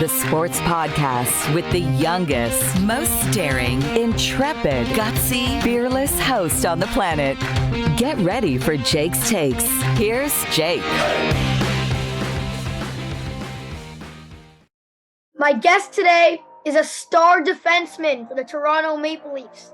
the sports podcast with the youngest, most daring, intrepid, gutsy, fearless host on the planet. Get ready for Jake's Takes. Here's Jake. My guest today is a star defenseman for the Toronto Maple Leafs.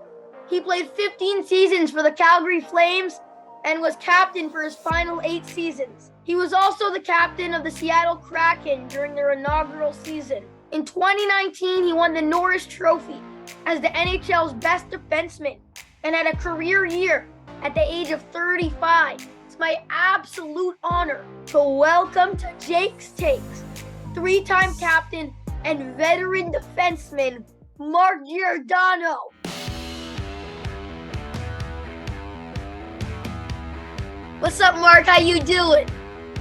He played 15 seasons for the Calgary Flames and was captain for his final 8 seasons. He was also the captain of the Seattle Kraken during their inaugural season. In 2019, he won the Norris Trophy as the NHL's best defenseman and had a career year at the age of 35. It's my absolute honor to welcome to Jake's Takes 3-time captain and veteran defenseman Mark Giordano. What's up, Mark? How you doing?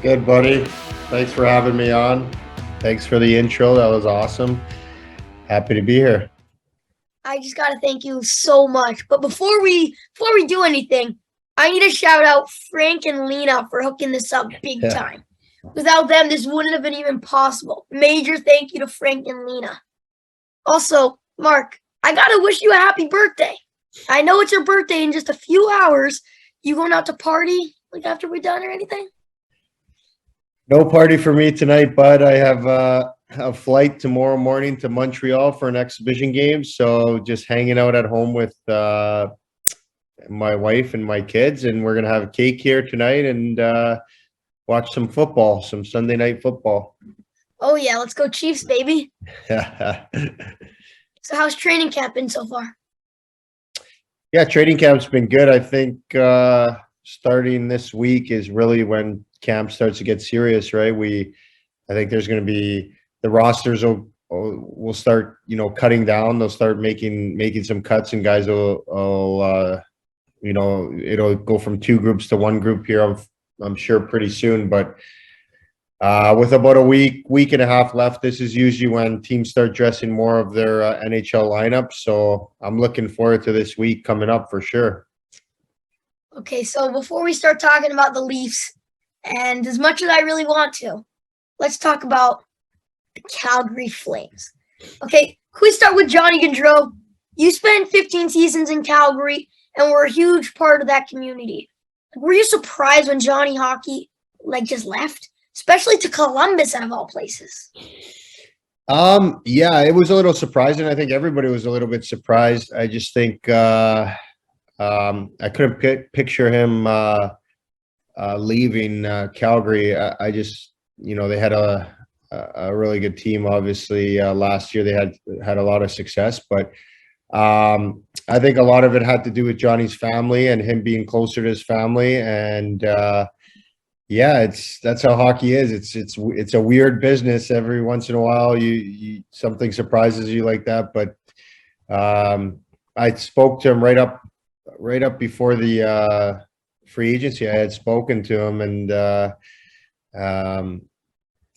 Good, buddy. Thanks for having me on. Thanks for the intro. That was awesome. Happy to be here. I just got to thank you so much. But before we do anything, I need to shout out Frank and Lena for hooking this up big time. Without them, this wouldn't have been even possible. Major thank you to Frank and Lena. Also, Mark, I got to wish you a happy birthday. I know it's your birthday in just a few hours. You going out to party like after we're done or anything? No party for me tonight, bud. I have a flight tomorrow morning to Montreal for an exhibition game. So just hanging out at home with my wife and my kids. And we're going to have a cake here tonight and watch some football, some Sunday night football. Oh, yeah. Let's go Chiefs, baby. Yeah. So how's training camp been so far? Yeah, training camp's been good. I think starting this week is really when camp starts to get serious, right? I think there's going to be the rosters will start, cutting down. They'll start making some cuts, and guys will it'll go from 2 groups to 1 group here. I'm sure pretty soon, but with about a week and a half left, this is usually when teams start dressing more of their NHL lineup. So I'm looking forward to this week coming up for sure. Okay, so before we start talking about the Leafs, and as much as I really want to, let's talk about the Calgary Flames. Okay, can we start with Johnny Gaudreau? You spent 15 seasons in Calgary and were a huge part of that community. Were you surprised when Johnny Hockey just left, especially to Columbus out of all places? Yeah, it was a little surprising. I think everybody was a little bit surprised. I just think I couldn't picture him leaving Calgary. I just, they had a really good team. Obviously, last year they had a lot of success, but I think a lot of it had to do with Johnny's family and him being closer to his family. And that's how hockey is. It's a weird business. Every once in a while, you something surprises you like that. But I spoke to him right up before the free agency. I had spoken to him, and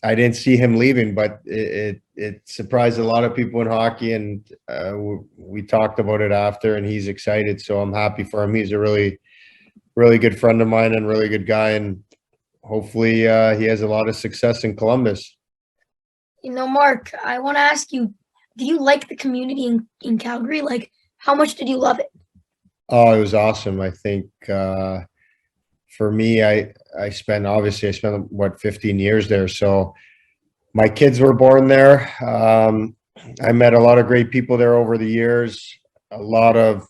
I didn't see him leaving, but it surprised a lot of people in hockey, and we talked about it after, and he's excited. So I'm happy for him. He's a really, really good friend of mine and really good guy, and hopefully he has a lot of success in Columbus. Mark, I want to ask you, do you like the community in Calgary? How much did you love it? Oh, it was awesome. I think for me, I spent 15 years there. So my kids were born there. I met a lot of great people there over the years, a lot of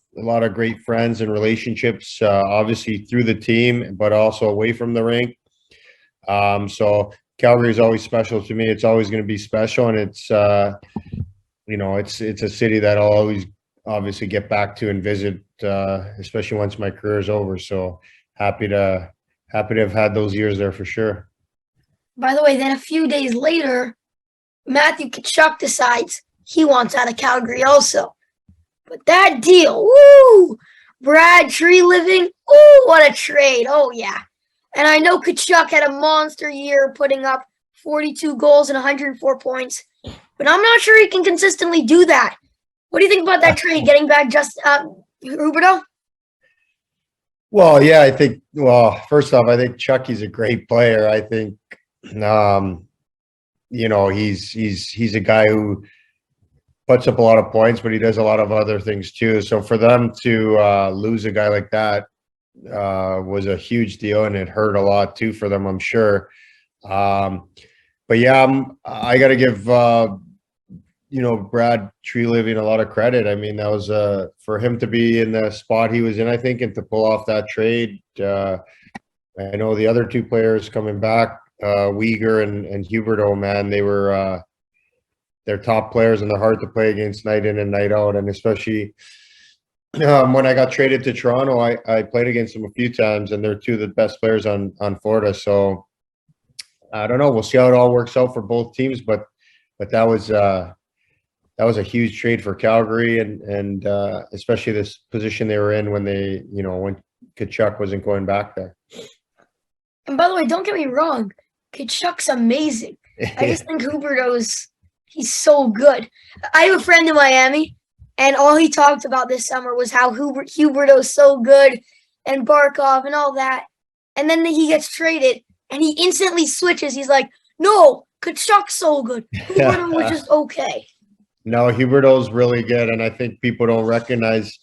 great friends and relationships, obviously through the team, but also away from the rink. So Calgary is always special to me. It's always going to be special. And it's, it's a city that I'll always obviously get back to and visit, especially once my career is over. So happy to have had those years there for sure. By the way, then a few days later, Matthew Tkachuk decides he wants out of Calgary also. But that deal, woo! Brad Tree living, ooh, what a trade. Oh, yeah. And I know Tkachuk had a monster year putting up 42 goals and 104 points, but I'm not sure he can consistently do that. What do you think about that trade, getting back just Huberdeau? Well, yeah, first off, I think Chucky's a great player. I think, he's a guy who puts up a lot of points, but he does a lot of other things too. So for them to lose a guy like that was a huge deal, and it hurt a lot too for them, I'm sure. But yeah, I got to give Brad Treliving a lot of credit. I mean, that was for him to be in the spot he was in, I think, and to pull off that trade. I know the other two players coming back, Uyghur and Huberto, man, they're top players, and they're hard to play against night in and night out. And especially when I got traded to Toronto, I played against them a few times, and they're two of the best players on Florida. So I don't know. We'll see how it all works out for both teams, but that was a huge trade for Calgary, and especially this position they were in when when Tkachuk wasn't going back there. And by the way, don't get me wrong, Tkachuk's amazing. I just think he's so good. I have a friend in Miami, and all he talked about this summer was how Huberto's so good and Barkov and all that. And then he gets traded, and he instantly switches. He's like, no, Tkachuk's so good. Huberto was just okay. No, Huberto's really good, and I think people don't recognize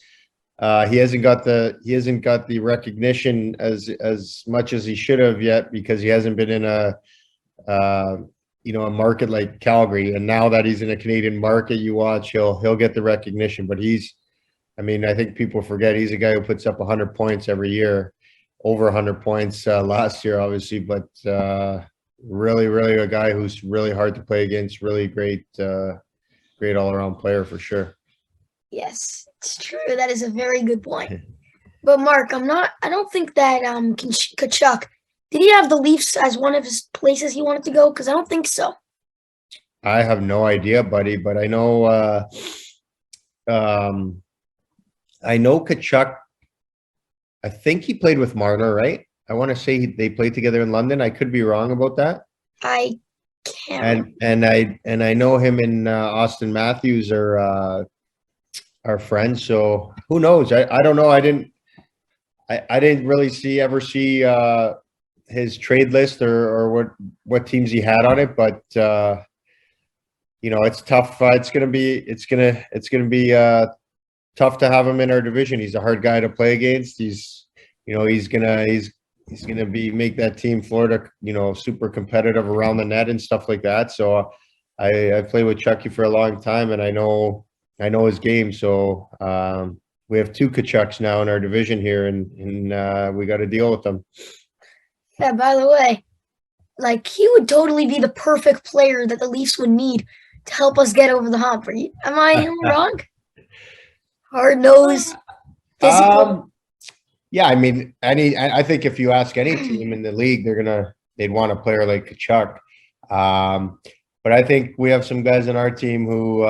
he hasn't got the recognition as much as he should have yet, because he hasn't been in a market like Calgary. And now that he's in a Canadian market, you watch, he'll get the recognition. But I think people forget he's a guy who puts up 100 points every year, over 100 points last year, obviously. But really, really a guy who's really hard to play against. Really great all-around player for sure. Yes, it's true. That is a very good point. But Mark, I don't think that Tkachuk, did he have the Leafs as one of his places he wanted to go? Because I don't think so. I have no idea, buddy, but I know Tkachuk. I think he played with Marner, right? I want to say they played together in London. I could be wrong about that. I can't. And I know him and Austin Matthews are friends. So who knows? I don't know. I didn't really ever see his trade list or what teams he had on it, but it's tough. It's gonna be tough to have him in our division. He's a hard guy to play against. He's gonna make that team Florida, super competitive around the net and stuff like that. So I played with Chucky for a long time, and I know his game. So we have two Tkachuks now in our division here, and we got to deal with them. Yeah, by the way, he would totally be the perfect player that the Leafs would need to help us get over the hump. Am I wrong? Hard-nosed, physical. Yeah, I think if you ask any team in the league, they'd want a player like Tkachuk. But I think we have some guys in our team who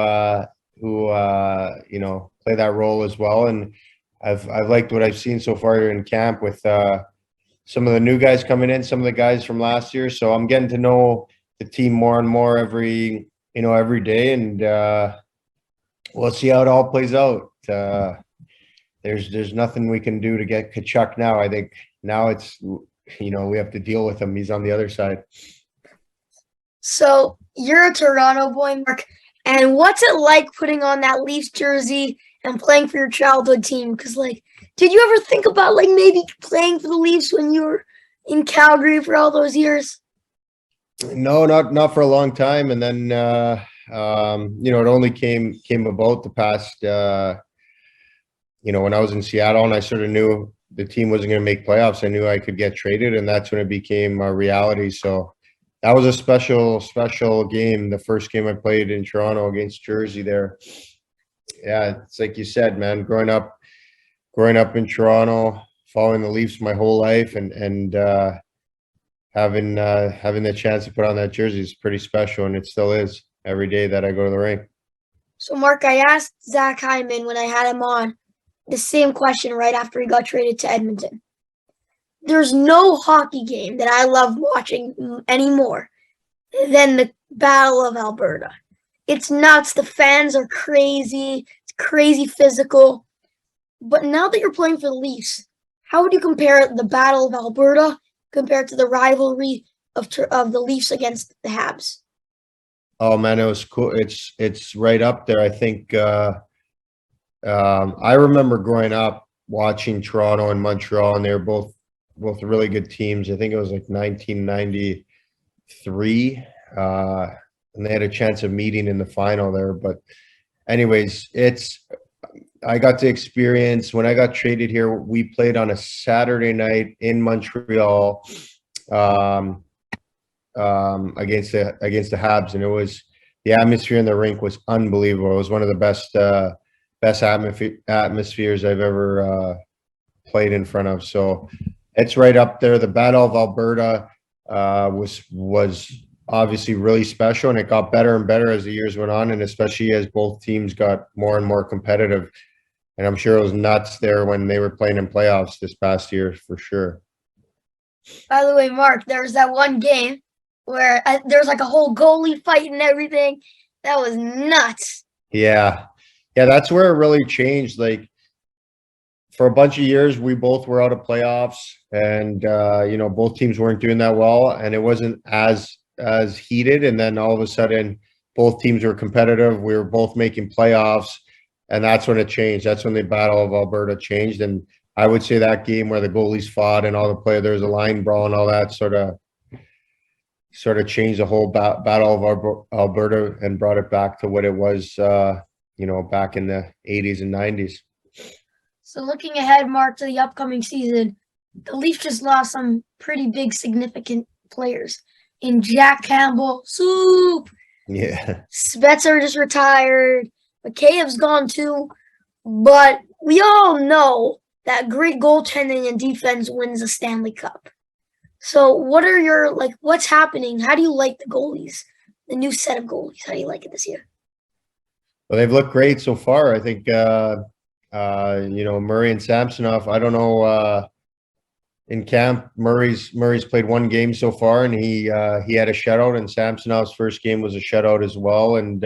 play that role as well. And I've liked what I've seen so far here in camp with some of the new guys coming in, some of the guys from last year. So I'm getting to know the team more and more every day, and we'll see how it all plays out. There's nothing we can do to get Tkachuk now. I think now it's, we have to deal with him. He's on the other side. So you're a Toronto boy, Mark, and what's it like putting on that Leafs jersey and playing for your childhood team? Because, did you ever think about, maybe playing for the Leafs when you were in Calgary for all those years? No, not for a long time. And then, it only came about the past, when I was in Seattle, and I sort of knew the team wasn't going to make playoffs. I knew I could get traded, and that's when it became a reality. So that was a special game. The first game I played in Toronto against Jersey there. Yeah, it's like you said, man, growing up in Toronto, following the Leafs my whole life, and having the chance to put on that jersey is pretty special, and it still is every day that I go to the rink. So, Mark, I asked Zach Hyman when I had him on the same question right after he got traded to Edmonton. There's no hockey game that I love watching anymore than the Battle of Alberta. It's nuts. The fans are crazy. It's crazy physical. But now that you're playing for the Leafs, how would you compare the Battle of Alberta compared to the rivalry of the Leafs against the Habs? Oh man, it was cool. It's right up there. I think I remember growing up watching Toronto and Montreal, and they were both really good teams. I think it was like 1993, and they had a chance of meeting in the final there. But anyways, it's I got to experience when I got traded here. We played on a Saturday night in Montreal um, against the Habs, and it was the atmosphere in the rink was unbelievable. It was one of the best atmospheres I've ever played in front of. So it's right up there. The Battle of Alberta was obviously really special, and it got better and better as the years went on, and especially as both teams got more and more competitive. And I'm sure it was nuts there when they were playing in playoffs this past year for sure. By the way, Mark, there was that one game where there was like a whole goalie fight and everything. That was nuts. Yeah. Yeah, that's where it really changed. Like for a bunch of years, we both were out of playoffs, and both teams weren't doing that well, and it wasn't as heated. And then all of a sudden, both teams were competitive. We were both making playoffs, and that's when it changed. That's when the Battle of Alberta changed. And I would say that game where the goalies fought and all the play, there was a line brawl and all that sort of changed the whole Battle of Alberta and brought it back to what it was, back in the 80s and 90s. So looking ahead, Mark, to the upcoming season, the Leafs just lost some pretty big, significant players in Jack Campbell, Soup. Yeah. Spezza just retired. McKayev's gone too. But we all know that great goaltending and defense wins a Stanley Cup. So what are your, what's happening? How do you like the goalies, the new set of goalies? How do you like it this year? Well, they've looked great so far. I think, Murray and Samsonov, I don't know, in camp, Murray's played one game so far, and he had a shutout, and Samsonov's first game was a shutout as well. And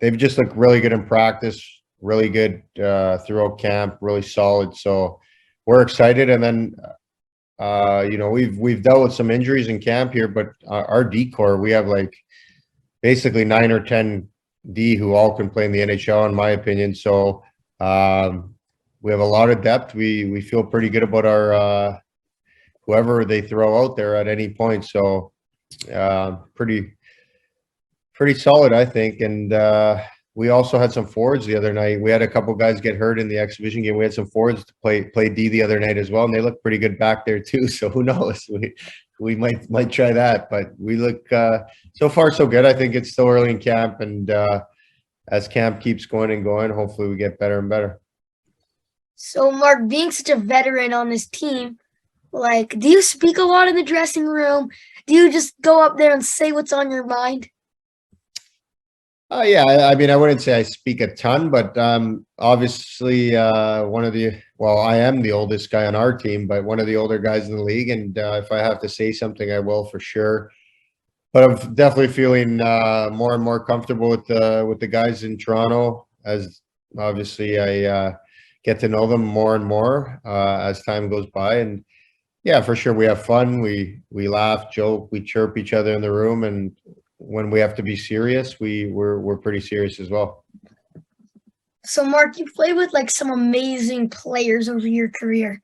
they've just looked really good in practice, really good throughout camp, really solid. So we're excited. And then, we've dealt with some injuries in camp here, but our D core, we have basically 9 or 10 D who all can play in the NHL, in my opinion. So we have a lot of depth. We feel pretty good about our whoever they throw out there at any point. So pretty solid, I think. And we also had some forwards the other night. We had a couple guys get hurt in the exhibition game. We had some forwards to play D the other night as well, and they look pretty good back there too. So who knows? We might try that, but we look so far so good. I think it's still early in camp, and as camp keeps going and going, hopefully we get better and better. So, Mark, being such a veteran on this team, do you speak a lot in the dressing room? Do you just go up there and say what's on your mind? Yeah, I mean, I wouldn't say I speak a ton, but obviously I am the oldest guy on our team, but one of the older guys in the league. And if I have to say something, I will for sure. But I'm definitely feeling more and more comfortable with the guys in Toronto, as obviously I get to know them more and more as time goes by. And yeah, for sure, we have fun. We laugh, joke, we chirp each other in the room, and when we have to be serious, we're pretty serious as well. So, Mark, you played with some amazing players over your career,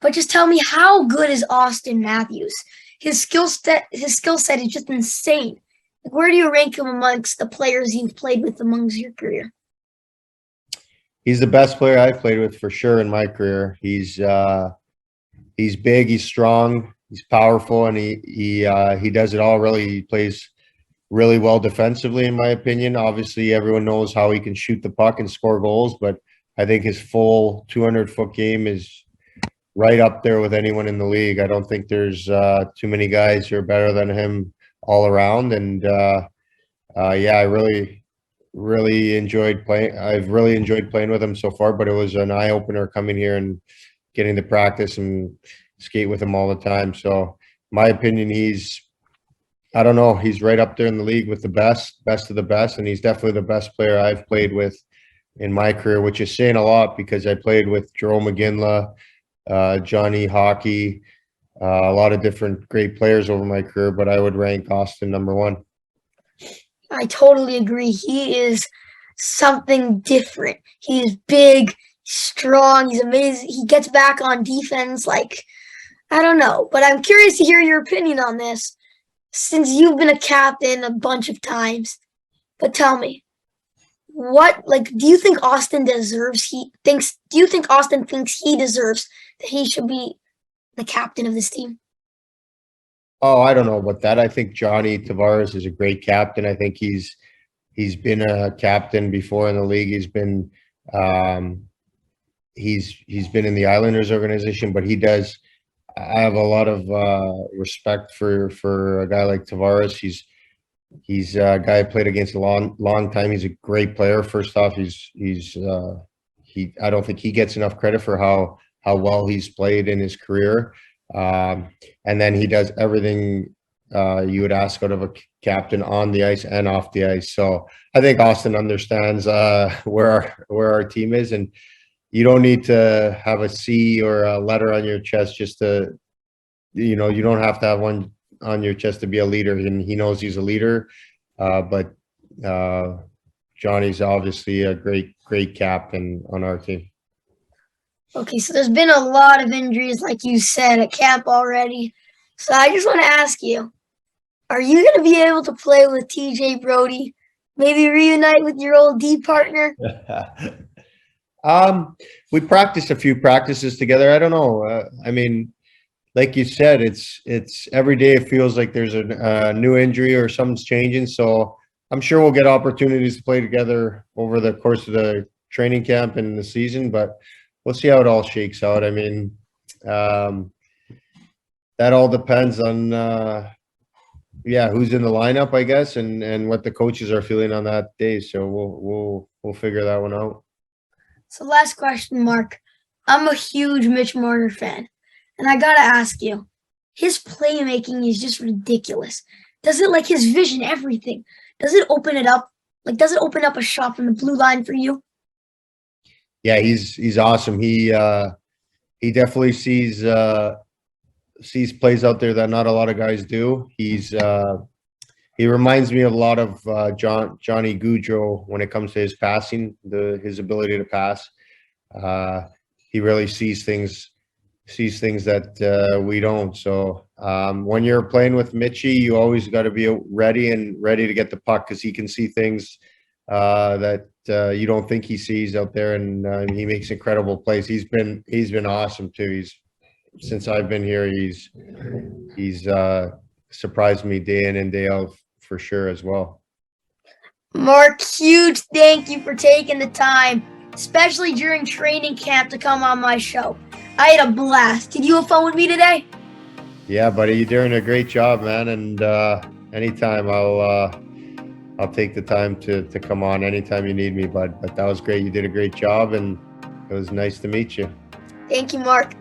but just tell me, how good is Austin Matthews? His skill set is just insane. Where do you rank him amongst the players you've played with amongst your career? He's the best player I've played with for sure in my career. He's big, he's strong, he's powerful, and he does it all really. He plays really well defensively, in my opinion. Obviously, everyone knows how he can shoot the puck and score goals, but I think his full 200-foot game is right up there with anyone in the league. I don't think there's too many guys who are better than him all around. And I really enjoyed playing. I've really enjoyed playing with him so far, but it was an eye opener coming here and getting to practice and skate with him all the time. So my opinion, he's right up there in the league with the best of the best. And he's definitely the best player I've played with in my career, which is saying a lot because I played with Jerome McGinley, Johnny Hockey, a lot of different great players over my career, but I would rank Austin number one. I totally agree. He is something different. He is big, strong, he's amazing. He gets back on defense like, I don't know, but I'm curious to hear your opinion on this since you've been a captain a bunch of times. But tell me, do you think do you think Austin thinks he deserves that he should be the captain of this team? Oh, I don't know about that. I think Johnny Tavares is a great captain. I think he's been a captain before in the league. Um, he's been in the Islanders organization, but he does. I have a lot of respect for a guy like Tavares. He's a guy I played against a long time. He's a great player. First off, he I don't think he gets enough credit for how well he's played in his career. And then he does everything you would ask out of a captain on the ice and off the ice. So I think Austin understands where our team is, and you don't need to have a C or a letter on your chest just to, you don't have to have one on your chest to be a leader, and he knows he's a leader. But Johnny's obviously a great captain on our team. Okay, so there's been a lot of injuries, like you said, at camp already. So I just want to ask you, are you going to be able to play with TJ Brody? Maybe reunite with your old D partner? We practiced a few practices together. I don't know. I mean, like you said, it's every day it feels like there's a new injury or something's changing. So I'm sure we'll get opportunities to play together over the course of the training camp and the season, but we'll see how it all shakes out. I mean, that all depends on who's in the lineup, I guess, and what the coaches are feeling on that day. So we'll figure that one out. So last question, Mark. I'm a huge Mitch Marner fan, and I gotta ask you, his playmaking is just ridiculous. Does it, like, his vision, everything? Does it open it up? Like, does it open up a shot from the blue line for you? Yeah, he's awesome. He definitely sees plays out there that not a lot of guys do. He reminds me of a lot of Johnny Gaudreau when it comes to his passing, his ability to pass. He really sees things that we don't. So when you're playing with Mitchie, you always got to be ready to get the puck, because he can see things that you don't think he sees out there, and he makes incredible plays. He's been awesome too. Since I've been here, he's surprised me day in and day out for sure as well. Mark, huge thank you for taking the time, especially during training camp, to come on my show. I had a blast. Did you have fun with me today? Yeah, buddy, you're doing a great job, man. And anytime I'll take the time to come on anytime you need me, bud. But that was great. You did a great job, and it was nice to meet you. Thank you, Mark.